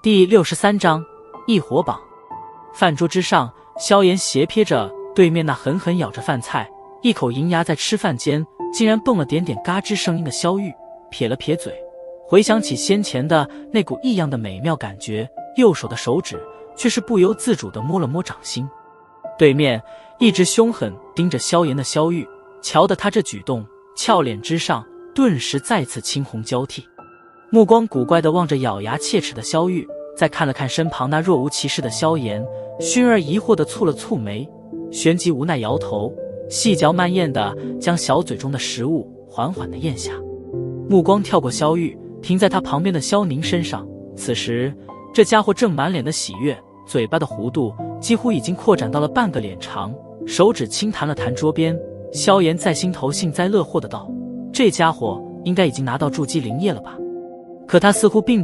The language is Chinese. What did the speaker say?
第63章一火榜。饭桌之上，萧炎斜瞥着对面那狠狠咬着饭菜，一口银牙在吃饭间竟然蹦了点点嘎吱声音的萧玉，撇了撇嘴，回想起先前的那股异样的美妙感觉，右手的手指却是不由自主地摸了摸掌心。对面一直凶狠盯着萧炎的萧玉，瞧得他这举动，俏脸之上顿时再次青红交替，目光古怪地望着咬牙切齿的萧玉，再看了看身旁那若无其事的萧炎，熏儿疑惑地蹙了蹙眉，旋即无奈摇头，细嚼慢咽地将小嘴中的食物缓缓地咽下。目光跳过萧玉，停在他旁边的萧宁身上，此时这家伙正满脸的喜悦，嘴巴的弧度几乎已经扩展到了半个脸长，手指轻弹了弹桌边。萧炎在心头幸灾乐祸的道：这家伙应该已经拿到筑基灵液了吧？可他似乎并